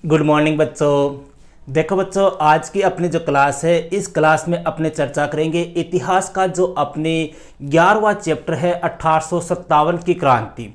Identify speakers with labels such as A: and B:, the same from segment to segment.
A: Good morning बच्चों। देखो बच्चों, आज की अपनी जो क्लास है, इस क्लास में अपने चर्चा करेंगे इतिहास का जो अपने 11वां चैप्टर है 1857 की क्रांति,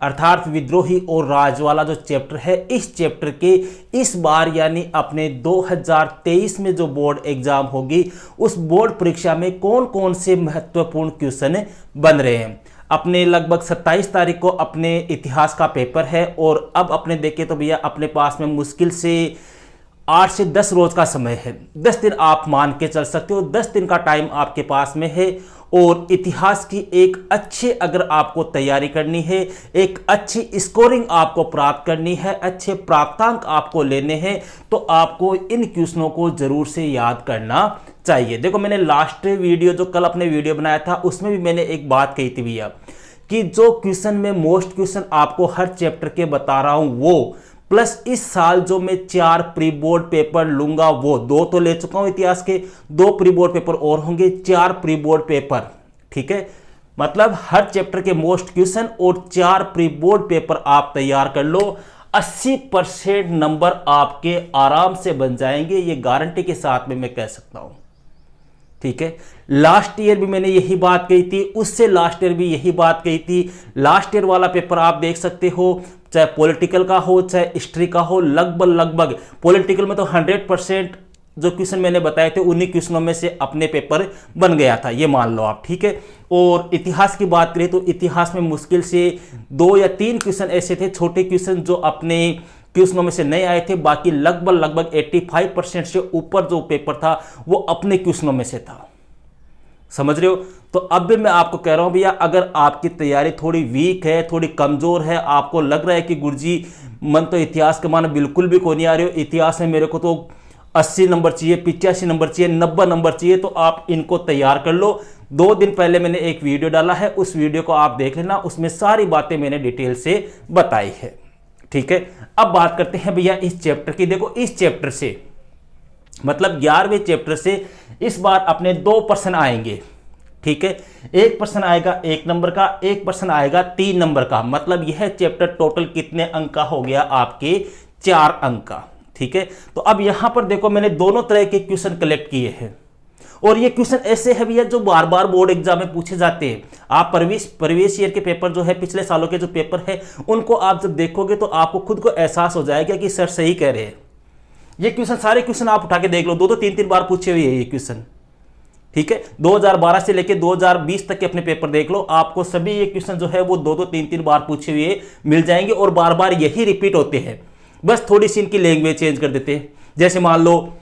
A: अर्थात विद्रोही और राजवाला जो चैप्टर है। इस चैप्टर के इस बार यानी अपने 2023 में जो बोर्ड एग्जाम होगी, उस बोर्ड परीक्षा में कौन कौन से महत्वपूर्ण क्वेश्चन बन रहे हैं। अपने लगभग 27 तारीख को अपने इतिहास का पेपर है और अब अपने देखें तो भैया अपने पास में मुश्किल से 8 से 10 रोज का समय है। 10 दिन आप मान के चल सकते हो, 10 दिन का टाइम आपके पास में है। और इतिहास की एक अच्छी अगर आपको तैयारी करनी है, एक अच्छी स्कोरिंग आपको प्राप्त करनी है, अच्छे प्राप्तांक आपको लेने हैं, तो आपको इन क्वेश्चनों को जरूर से याद करना चाहिए। देखो, मैंने लास्ट वीडियो जो कल अपने वीडियो बनाया था उसमें भी मैंने एक बात कही थी भैया कि जो क्वेश्चन में मोस्ट क्वेश्चन आपको हर चैप्टर के बता रहा हूं वो प्लस इस साल जो मैं 4 प्री बोर्ड पेपर लूंगा, वो 2 तो ले चुका हूं इतिहास के, 2 प्री बोर्ड पेपर और होंगे, 4 प्री बोर्ड पेपर। ठीक है, मतलब हर चैप्टर के मोस्ट क्वेश्चन और 4 प्री बोर्ड पेपर आप तैयार कर लो। 80% नंबर आपके आराम से बन जाएंगे, ये गारंटी के साथ में मैं कह सकता हूं। ठीक है, लास्ट ईयर भी मैंने यही बात कही थी, उससे लास्ट ईयर भी यही बात कही थी। लास्ट ईयर वाला पेपर आप देख सकते हो, चाहे पॉलिटिकल का हो चाहे हिस्ट्री का हो, लगभग पॉलिटिकल में तो 100% जो क्वेश्चन मैंने बताए थे उन्हीं क्वेश्चनों में से अपने पेपर बन गया था, ये मान लो आप। ठीक है, और इतिहास की बात करें तो इतिहास में मुश्किल से 2 या 3 क्वेश्चन ऐसे थे, छोटे क्वेश्चन जो अपने क्वेश्चनों में से नहीं आए थे। बाकी लगभग 85% से ऊपर जो पेपर था वो अपने क्वेश्चनों में से था। समझ रहे हो? तो अब भी मैं आपको कह रहा हूं भैया, अगर आपकी तैयारी थोड़ी वीक है, थोड़ी कमजोर है, आपको लग रहा है कि गुरुजी मन तो इतिहास के मान बिल्कुल भी को नहीं आ रहे हो, इतिहास में मेरे को तो 80 नंबर चाहिए, 85 नंबर चाहिए, 90 नंबर चाहिए, तो आप इनको तैयार कर लो। 2 दिन पहले मैंने एक वीडियो डाला है, उस वीडियो को आप देख लेना, उसमें सारी बातें मैंने डिटेल से बताई है। ठीक है, अब बात करते हैं भैया इस चैप्टर की। देखो, इस चैप्टर से मतलब 11वें चैप्टर से इस बार अपने 2 प्रश्न आएंगे। ठीक है, एक प्रश्न आएगा 1 नंबर का, एक प्रश्न आएगा 3 नंबर का। मतलब यह चैप्टर टोटल कितने अंक का हो गया? आपके 4 अंक का। ठीक है, तो अब यहां पर देखो, मैंने दोनों तरह के क्वेश्चन कलेक्ट किए हैं और ये क्वेश्चन ऐसे है भैया जो बार बार बोर्ड एग्जाम में पूछे जाते हैं। आप प्रवेश ईयर के पेपर जो है, पिछले सालों के जो पेपर है, उनको आप जब देखोगे तो आपको खुद को एहसास हो जाएगा कि सर सही कह रहे हैं। ये क्वेश्चन, सारे क्वेश्चन आप उठा के देख लो, 2-2 3-3 बार पूछे हुए हैं ये क्वेश्चन। ठीक है, 2012 से लेकर 2020 तक के अपने पेपर देख लो, आपको सभी ये क्वेश्चन जो है वो 2-2 3-3 बार पूछे हुए मिल जाएंगे और बार बार यही रिपीट होते हैं, बस थोड़ी सी इनकी लैंग्वेज चेंज कर देते हैं। जैसे मान लो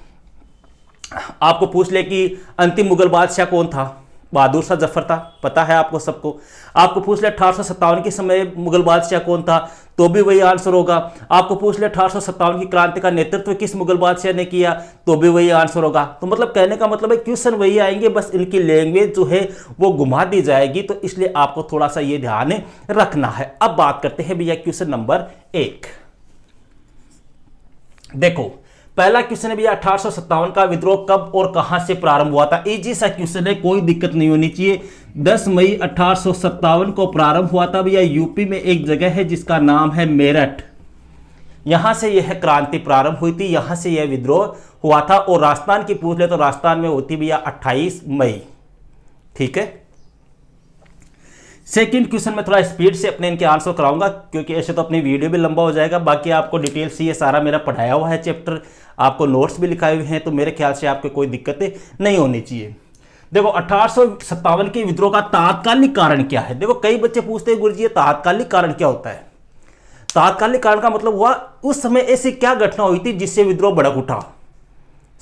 A: आपको पूछ ले कि अंतिम मुगल बादशाह कौन था? बहादुर शाह जफर था, पता है आपको सबको। आपको पूछ ले 1857 के समय मुगल बादशाह कौन था, तो भी वही आंसर होगा। आपको पूछ ले 1857 की क्रांति का नेतृत्व किस मुगल बादशाह ने किया, तो भी वही आंसर होगा। तो मतलब कहने का मतलब है क्वेश्चन वही आएंगे, बस इनकी लैंग्वेज जो है वो घुमा दी जाएगी। तो इसलिए आपको थोड़ा सा ये ध्यान रखना है। अब बात करते हैं भैया क्वेश्चन नंबर 1। देखो, पहला क्वेश्चन है भैया 1857 का विद्रोह कब और कहां से प्रारंभ हुआ था? इजी सा क्वेश्चन है, कोई दिक्कत नहीं होनी चाहिए। 10 मई 1857 को प्रारंभ हुआ था भैया। यूपी में एक जगह है जिसका नाम है मेरठ, यहां से यह क्रांति प्रारंभ हुई थी, यहां से यह विद्रोह हुआ था। और राजस्थान की पूछ ले तो राजस्थान में होती भैया 28 मई। ठीक है, सेकंड क्वेश्चन में थोड़ा स्पीड से अपने इनके आंसर कराऊंगा क्योंकि ऐसे तो अपनी वीडियो भी लंबा हो जाएगा। बाकी आपको डिटेल से ये सारा मेरा पढ़ाया हुआ है चैप्टर, आपको नोट्स भी लिखाए हुए हैं, तो मेरे ख्याल से आपको कोई दिक्कतें नहीं होनी चाहिए। देखो, 1857 के विद्रोह का तात्कालिक कारण क्या है? देखो, कई बच्चे पूछते हैं गुरुजी ये तात्कालिक कारण क्या होता है? तात्कालिक कारण का मतलब हुआ उस समय ऐसी क्या घटना हुई थी जिससे विद्रोह भड़क उठा।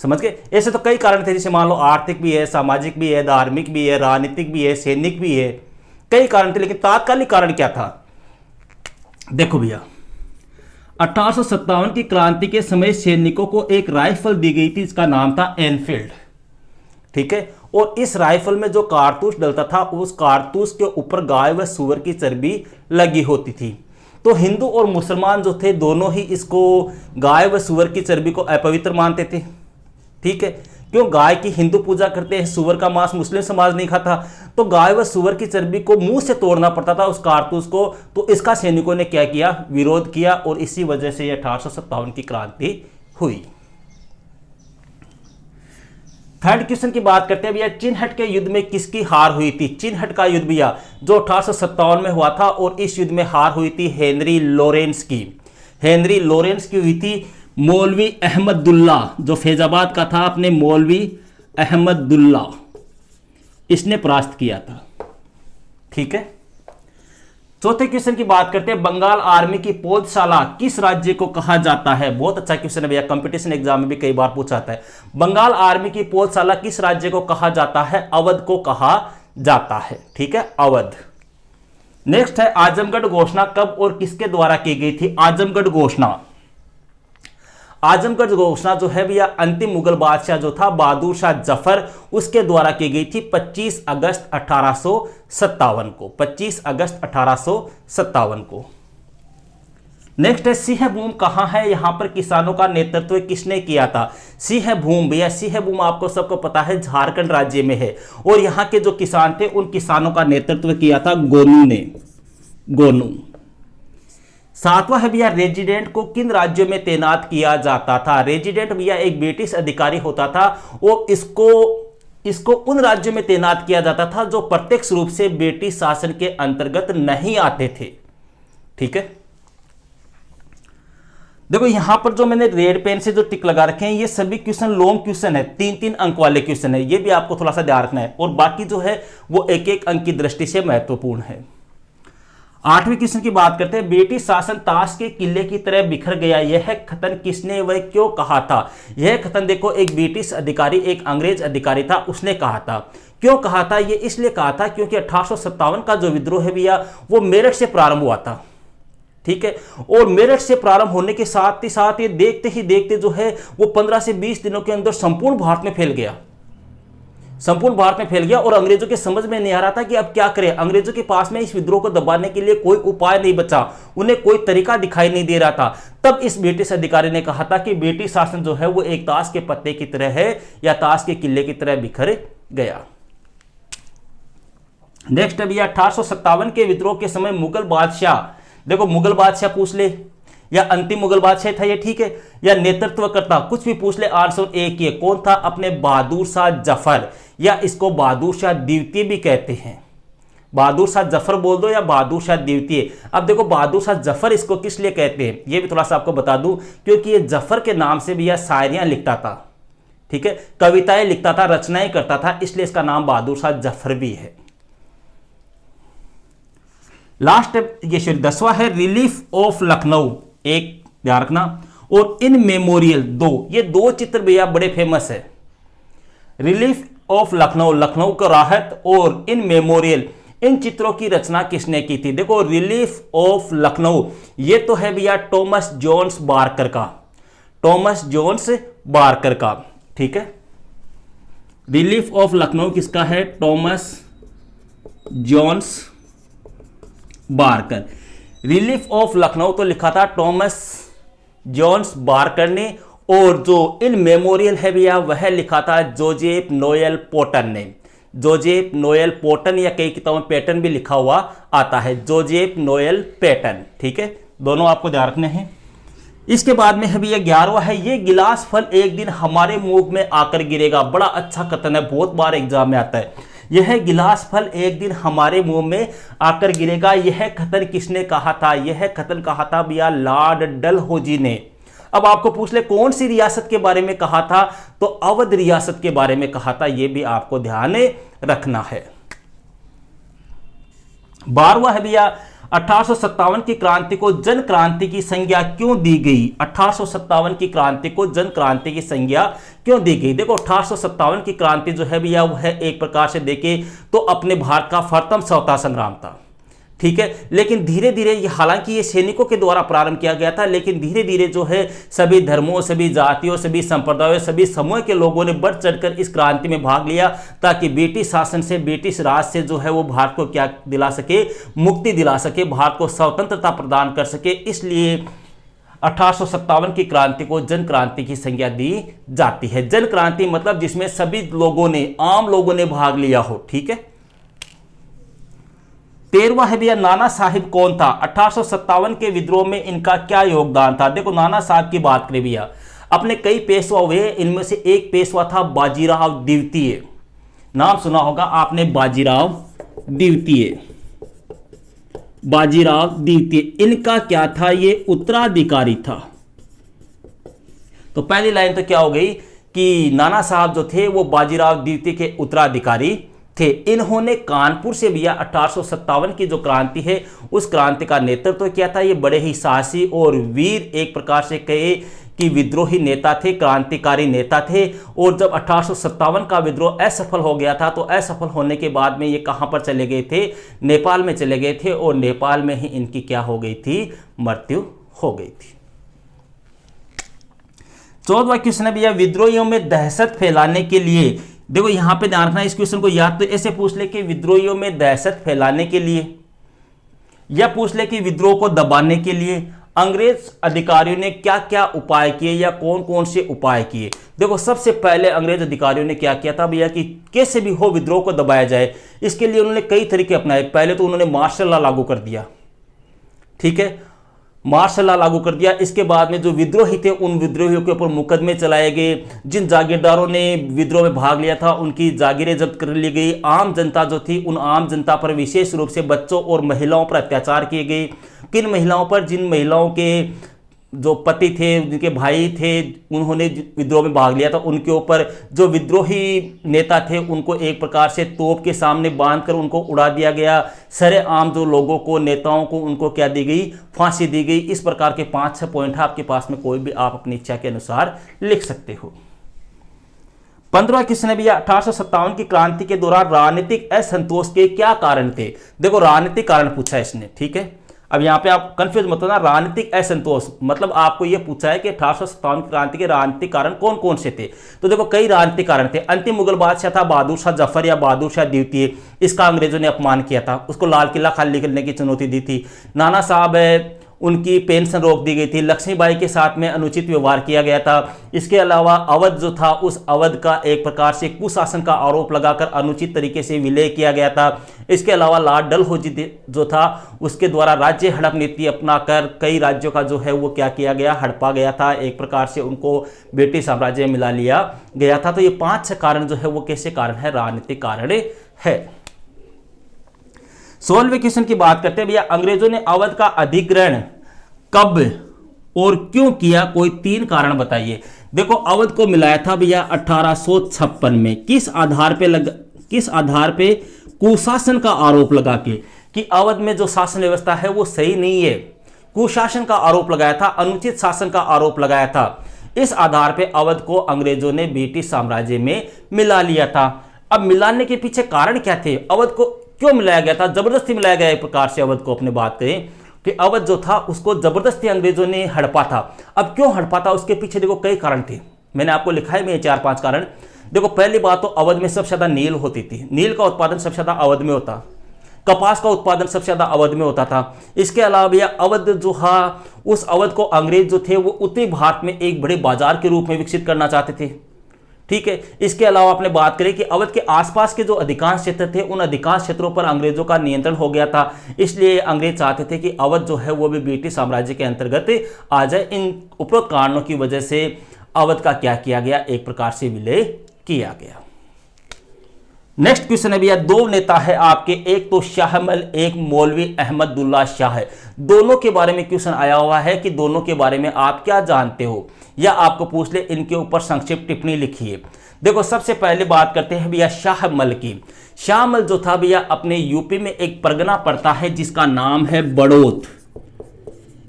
A: समझ गए? ऐसे तो कई कारण थे, जैसे मान लो आर्थिक भी है, सामाजिक भी है, धार्मिक भी है, राजनीतिक भी है, सैनिक भी है, कई कारण थे। लेकिन तात्कालिक कारण क्या था? देखो भैया, 1857 की क्रांति के समय सैनिकों को एक राइफल दी गई थी, इसका नाम था एनफील्ड। ठीक है, और इस राइफल में जो कारतूस डलता था उस कारतूस के ऊपर गाय व सूअर की चर्बी लगी होती थी। तो हिंदू और मुसलमान जो थे दोनों ही इसको गाय व सूअर की चर्बी को अपवित्र मानते थे। ठीक है, क्यों? गाय की हिंदू पूजा करते हैं, सुअर का मांस मुस्लिम समाज नहीं खाता, तो गाय व सुअर की चर्बी को मुंह से तोड़ना पड़ता था उस कारतूस को। तो इसका सैनिकों ने क्या किया? विरोध किया, और इसी वजह से यह 1857 की क्रांति हुई। थर्ड क्वेश्चन की बात करते हैं भैया, चिनहट के युद्ध में किसकी हार हुई थी? चिनहट का युद्ध भैया जो 1857 में हुआ था, और इस युद्ध में हार हुई थी हेनरी लॉरेंस की। हेनरी लॉरेंस की हुई थी मौलवी अहमदुल्ला, जो फैजाबाद का था, अपने मौलवी अहमदुल्ला, इसने परास्त किया था। ठीक है। चौथे क्वेश्चन की बात करते हैं, बंगाल आर्मी की पौधशाला किस राज्य को कहा जाता है? बहुत अच्छा क्वेश्चन है भैया, कंपटीशन एग्जाम में भी कई बार पूछा जाता है। बंगाल आर्मी की पौधशाला किस राज्य को कहा जाता है? अवध को कहा जाता है। ठीक है, अवध। नेक्स्ट है, आजमगढ़ घोषणा कब और किसके द्वारा की गई थी? आजमगढ़ घोषणा, आजमगढ़ घोषणा जो है भैया अंतिम मुगल बादशाह जो था बहादुर शाह जफर, उसके द्वारा की गई थी 25 अगस्त 1857 को। 25 अगस्त 1857 को। नेक्स्ट है, सिंहभूम कहां है? यहां पर किसानों का नेतृत्व किसने किया था? सिंहभूम भैया, सिंहभूम आपको सबको पता है झारखंड राज्य में है, और यहां के जो किसान थे उन किसानों का नेतृत्व किया था गोनू ने। गोनू। सातवां है भैया, रेजिडेंट को किन राज्यों में तैनात किया जाता था? रेजिडेंट भैया एक ब्रिटिश अधिकारी होता था, और इसको उन राज्यों में तैनात किया जाता था जो प्रत्यक्ष रूप से ब्रिटिश शासन के अंतर्गत नहीं आते थे। ठीक है। देखो यहां पर जो मैंने रेड पेन से जो टिक लगा रखे हैं, ये सभी क्वेश्चन लॉन्ग क्वेश्चन है, 3-3 अंक वाले क्वेश्चन है, ये भी आपको थोड़ा सा ध्यान रखना है, और बाकी जो है वो एक एक अंक की दृष्टि से महत्वपूर्ण है। आठवीं क्वेश्चन की बात करते हैं, ब्रिटिश शासन ताश के किले की तरह बिखर गया, यह कथन किसने व क्यों कहा था? यह कथन देखो एक ब्रिटिश अधिकारी, एक अंग्रेज अधिकारी था, उसने कहा था। क्यों कहा था? यह इसलिए कहा था क्योंकि 1857 का जो विद्रोह है भैया वो मेरठ से प्रारंभ हुआ था। ठीक है, और मेरठ से प्रारंभ होने के साथ ही साथ ये देखते ही देखते जो है वो 15 से 20 दिनों के अंदर संपूर्ण भारत में फैल गया, संपूर्ण भारत में फैल गया, और अंग्रेजों के समझ में नहीं आ रहा था कि अब क्या करें। अंग्रेजों के पास में इस विद्रोह को दबाने के लिए कोई उपाय नहीं बचा, उन्हें कोई तरीका दिखाई नहीं दे रहा था। तब इस ब्रिटिश अधिकारी ने कहा था कि ब्रिटिश शासन जो है वो एक ताश के पत्ते की तरह है, या ताश के किले की तरह बिखर गया। नेक्स्ट है भैया, 1857 के विद्रोह के समय मुगल बादशाह, देखो मुगल बादशाह पूछ ले, या अंतिम मुगल बादशाह था ये, ठीक है, या नेतृत्वकर्ता, कुछ भी पूछ ले, आंसर एक ही, कौन था? अपने बहादुर शाह जफर, या इसको बहादुर शाह द्वितीय भी कहते हैं। बहादुर शाह जफर बोल दो या बहादुर शाह द्वितीय। अब देखो बहादुर शाह जफर इसको किस लिए कहते हैं ये भी थोड़ा सा आपको बता दूं, क्योंकि ये जफर के नाम से भी यह शायरियां लिखता था, ठीक है, कविताएं लिखता था, रचनाएं करता था, इसलिए इसका नाम बहादुर शाह जफर भी है। लास्ट ये 10वां है, रिलीफ ऑफ लखनऊ, एक ध्यान रखना, और इन मेमोरियल, दो, ये दो चित्र भैया बड़े फेमस है। रिलीफ ऑफ लखनऊ, लखनऊ का राहत, और इन मेमोरियल, इन चित्रों की रचना किसने की थी? देखो रिलीफ ऑफ लखनऊ ये तो है भैया टॉमस जोन्स बार्कर का, टॉमस जोन्स बार्कर का, ठीक है। रिलीफ ऑफ लखनऊ किसका है? Thomas Jones Barker. Relief of Lucknow तो लिखा था टॉमस जोन्स बार्कर ने, और जो इन मेमोरियल है भैया वह लिखा था जोसेफ नोएल पोटन ने। जोसेफ नोएल पोटन, या कई किताबों में पैटर्न भी लिखा हुआ आता है, जोसेफ नोएल पैटर्न, ठीक है, दोनों आपको ध्यान रखने हैं। इसके बाद में है भैया 11वां है, ये गिलास फल एक दिन हमारे मुंह में आकर गिरेगा। बड़ा अच्छा कथन है, बहुत बार एग्जाम में आता है। यह गिलास फल एक दिन हमारे मुंह में आकर गिरेगा, यह कथन किसने कहा था? यह कथन कहा था भैया लॉर्ड डलहौजी ने। अब आपको पूछ ले कौन सी रियासत के बारे में कहा था, तो अवध रियासत के बारे में कहा था, यह भी आपको ध्यान रखना है। 12वां है भैया 1857 की क्रांति को जन क्रांति की संज्ञा क्यों दी गई? 1857 की क्रांति को जन क्रांति की संज्ञा क्यों दी गई? देखो 1857 की क्रांति जो है भैया वह एक प्रकार से देखे तो अपने भारत का प्रथम स्वतंत्रता संग्राम था, ठीक है। लेकिन धीरे धीरे हालांकि ये सैनिकों के द्वारा प्रारंभ किया गया था, लेकिन धीरे धीरे जो है सभी धर्मों, सभी जातियों, सभी संप्रदायों, सभी समूह के लोगों ने बढ़ चढ़कर इस क्रांति में भाग लिया, ताकि ब्रिटिश शासन से, ब्रिटिश राज से जो है वो भारत को क्या दिला सके? मुक्ति दिला सके, भारत को स्वतंत्रता प्रदान कर सके। इसलिए 1857 की क्रांति को जन क्रांति की संज्ञा दी जाती है। जन क्रांति मतलब जिसमें सभी लोगों ने, आम लोगों ने भाग लिया हो। ठीक है। 13वां है भैया, नाना साहिब कौन था? 1857 के विद्रोह में इनका क्या योगदान था? देखो नाना साहब की बात करें भैया, अपने कई पेशवा हुए, इनमें से एक पेशवा था बाजीराव द्वितीय। नाम सुना होगा आपने, बाजीराव द्वितीय। बाजीराव द्वितीय इनका क्या था? ये उत्तराधिकारी था। तो पहली लाइन तो क्या हो गई कि नाना साहब जो थे वो बाजीराव द्वितीय के उत्तराधिकारी थे। इन्होंने कानपुर से भैया 1857 की जो क्रांति है उस क्रांति का नेतृत्व किया था। ये बड़े ही साहसी और वीर, एक प्रकार से कहे कि विद्रोही नेता थे, क्रांतिकारी नेता थे। और जब 1857 का विद्रोह असफल हो गया था तो असफल होने के बाद में ये कहां पर चले गए थे? नेपाल में चले गए थे। और नेपाल में ही इनकी क्या हो गई थी? मृत्यु हो गई थी। 14वां क्वेश्चन है भैया, विद्रोहियों में दहशत फैलाने के लिए, देखो यहां पे ध्यान रखना, इस क्वेश्चन को या तो ऐसे पूछ ले कि विद्रोहियों में दहशत फैलाने के लिए, या पूछ ले कि विद्रोह को दबाने के लिए अंग्रेज अधिकारियों ने क्या क्या उपाय किए या कौन कौन से उपाय किए। देखो सबसे पहले अंग्रेज अधिकारियों ने क्या किया था भैया कि कैसे भी हो विद्रोह को दबाया जाए, इसके लिए उन्होंने कई तरीके अपनाए। पहले तो उन्होंने मार्शल लॉ लागू कर दिया। ठीक है, मार्शल लॉ लागू कर दिया। इसके बाद में जो विद्रोही थे उन विद्रोहियों के ऊपर मुकदमे चलाए गए। जिन जागीरदारों ने विद्रोह में भाग लिया था उनकी जागीरें जब्त कर ली गई। आम जनता जो थी उन आम जनता पर, विशेष रूप से बच्चों और महिलाओं पर अत्याचार किए गए। किन महिलाओं पर? जिन महिलाओं के जो पति थे, जिनके भाई थे, उन्होंने विद्रोह में भाग लिया था, उनके ऊपर जो विद्रोही नेता थे उनको एक प्रकार से तोप के सामने बांधकर उनको उड़ा दिया गया। सरेआम जो लोगों को, नेताओं को, उनको क्या दी गई? फांसी दी गई। इस प्रकार के 5-6 पॉइंट है आपके पास में, कोई भी आप अपनी इच्छा के अनुसार लिख सकते हो। 15वां क्वेश्चन है भैया, 1857 की क्रांति के दौरान राजनीतिक असंतोष के क्या कारण थे? देखो राजनीतिक कारण पूछा है इसने। ठीक है, अब यहां पे आप कंफ्यूज मत होना। राजनीतिक असंतोष मतलब आपको यह पूछा है कि 1857 की क्रांति के राजनीतिक कारण कौन कौन से थे। तो देखो कई राजनीतिक कारण थे। अंतिम मुगल बादशाह था बहादुर शाह जफर या बहादुर शाह द्वितीय, इसका अंग्रेजों ने अपमान किया था, उसको लाल किला खाली करने की चुनौती दी थी। नाना साहब है, उनकी पेंशन रोक दी गई थी। लक्ष्मीबाई के साथ में अनुचित व्यवहार किया गया था। इसके अलावा अवध जो था, उस अवध का एक प्रकार से कुशासन का आरोप लगाकर अनुचित तरीके से विलय किया गया था। इसके अलावा लॉर्ड डलहौजी जो था उसके द्वारा राज्य हड़प नीति अपनाकर कई राज्यों का जो है वो क्या किया गया? हड़पा गया था। एक प्रकार से उनको ब्रिटिश साम्राज्य में मिला लिया गया था। तो ये 5-6 कारण जो है वो कैसे कारण है? राजनीतिक कारण है। 16वें क्वेश्चन की बात करते हैं भैया, अंग्रेजों ने अवध का अधिग्रहण कब और क्यों किया? कोई 3 कारण बताइए। देखो अवध को मिलाया था भैया 1856 में। किस आधार पे? कुशासन का आरोप लगा के कि अवध में जो शासन व्यवस्था है वो सही नहीं है। कुशासन का आरोप लगाया था, अनुचित शासन का आरोप लगाया था। इस आधार पे अवध को अंग्रेजों ने ब्रिटिश साम्राज्य में मिला लिया था। अब मिलाने के पीछे कारण क्या थे? अवध को क्यों मिलाया गया था? जबरदस्ती मिलाया गया एक प्रकार से अवध को। अपने बात करें कि अवध जो था उसको जबरदस्ती अंग्रेजों ने हड़पा था। अब क्यों हड़पा था? उसके पीछे देखो कई कारण थे, मैंने आपको लिखा है मैं 4-5 कारण। देखो पहली बात तो अवध में सबसे ज्यादा नील होती थी। नील का उत्पादन सबसे ज्यादा अवध में होता। कपास का उत्पादन सबसे ज्यादा अवध में होता था। इसके अलावा भैया अवध जो है, उस अवध को अंग्रेज जो थे वो उत्तरी भारत में एक बड़े बाजार के रूप में विकसित करना चाहते थे। ठीक है, इसके अलावा आपने बात करें कि अवध के आसपास के जो अधिकांश क्षेत्र थे उन अधिकांश क्षेत्रों पर अंग्रेजों का नियंत्रण हो गया था। इसलिए अंग्रेज चाहते थे कि अवध जो है वो भी ब्रिटिश साम्राज्य के अंतर्गत आ जाए। इन उपरोक्त कारणों की वजह से अवध का क्या किया गया? एक प्रकार से विलय किया गया। नेक्स्ट क्वेश्चन है भैया, 2 नेता है आपके, एक तो शाहमल, एक मौलवी अहमदुल्ला शाह है। दोनों के बारे में क्वेश्चन आया हुआ है कि दोनों के बारे में आप क्या जानते हो, या आपको पूछ ले इनके ऊपर संक्षिप्त टिप्पणी लिखिए। देखो सबसे पहले बात करते हैं भैया शाहमल की। शाहमल जो था भैया अपने यूपी में एक परगना पड़ता है जिसका नाम है बड़ौत।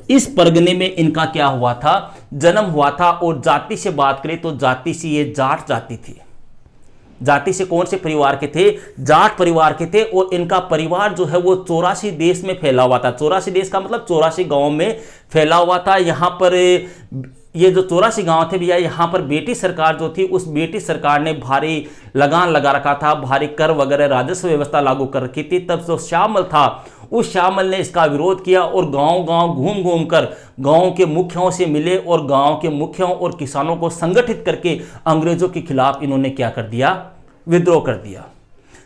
A: इस परगने में इनका क्या हुआ था? जन्म हुआ था। और जाति से बात करें तो जाति से ये जाट जाति थी। जाति से कौन से परिवार के थे? जाट परिवार के थे। और इनका परिवार जो है वो 84 देश में फैला हुआ था। 84 देश का मतलब 84 गांव में फैला हुआ था। यहाँ पर ये जो 84 गांव थे भैया, यहाँ पर ब्रिटिश सरकार जो थी उस ब्रिटिश सरकार ने भारी लगान लगा रखा था, भारी कर वगैरह राजस्व व्यवस्था लागू कर रखी थी। तब जो शाहमल था उस शाहमल ने इसका विरोध किया और गांव-गांव घूम-घूम कर गांव के मुखियाओं से मिले और गांव के मुखियाओं और किसानों को संगठित करके अंग्रेजों के खिलाफ इन्होंने क्या कर दिया, विद्रोह कर दिया।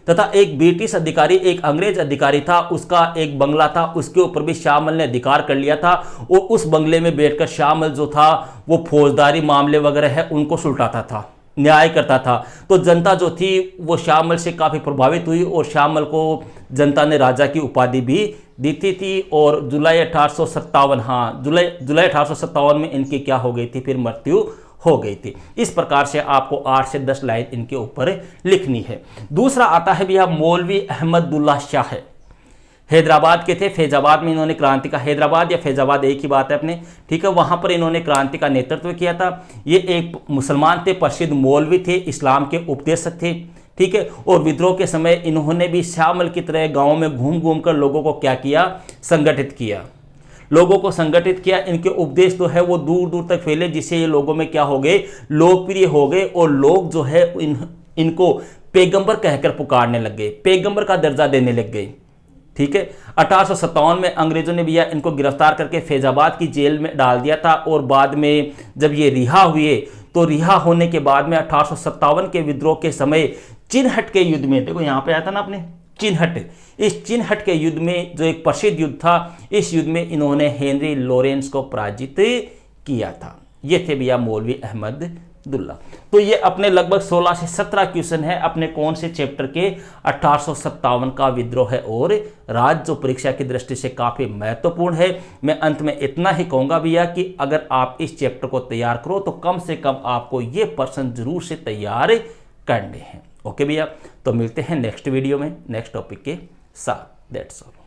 A: तथा एक ब्रिटिश अधिकारी, एक अंग्रेज अधिकारी था, उसका एक बंगला था, उसके ऊपर भी शाहमल ने अधिकार कर लिया था और उस बंगले में बैठकर शाहमल जो था वो फौजदारी मामले वगैरह है उनको सुलटाता था, न्याय करता था। तो जनता जो थी वो शाहमल से काफ़ी प्रभावित हुई और शाहमल को जनता ने राजा की उपाधि भी दी थी। और जुलाई 1857 में इनकी क्या हो गई थी, फिर मृत्यु हो गई थी। इस प्रकार से आपको 8 से 10 लाइन इनके ऊपर लिखनी है। दूसरा आता है भैया मौलवी अहमदुल्ला शाह है, हैदराबाद के थे, फैजाबाद में इन्होंने क्रांति का, हैदराबाद या फैजाबाद एक ही बात है अपने, ठीक है, वहां पर इन्होंने क्रांति का नेतृत्व किया था। ये एक मुसलमान थे, प्रसिद्ध मौलवी थे, इस्लाम के उपदेशक थे, ठीक है। और विद्रोह के समय इन्होंने भी शाहमल की तरह गाँव में घूम घूम कर लोगों को क्या किया, संगठित किया, लोगों को संगठित किया। इनके उपदेश तो है वो दूर दूर तक फैले, जिससे ये लोगों में क्या हो गए, लोकप्रिय हो गए और लोग जो है इनको पैगंबर कहकर पुकारने लग गए, पैगंबर का दर्जा देने लग गए, ठीक है। 1857 में अंग्रेजों ने भैया इनको गिरफ्तार करके फैजाबाद की जेल में डाल दिया था और बाद में जब ये रिहा हुए तो रिहा होने के बाद में 1857 के विद्रोह के समय चिनहट के युद्ध में, देखो यहाँ पे आया था ना आपने चिनहट, इस चिनहट के युद्ध में जो एक प्रसिद्ध युद्ध था, इस युद्ध में इन्होंने हेनरी लॉरेंस को पराजित किया था। ये थे भैया मौलवी अहमदुल्ला। तो ये अपने लगभग 16 से 17 क्वेश्चन है अपने कौन से चैप्टर के, 1857 का विद्रोह है और राज, जो परीक्षा की दृष्टि से काफी महत्वपूर्ण है। मैं अंत में इतना ही कहूंगा भैया कि अगर आप इस चैप्टर को तैयार करो तो कम से कम आपको ये प्रश्न जरूर से तैयार करने हैं। ओके भैया, तो मिलते हैं नेक्स्ट वीडियो में नेक्स्ट टॉपिक के साथ। That's all.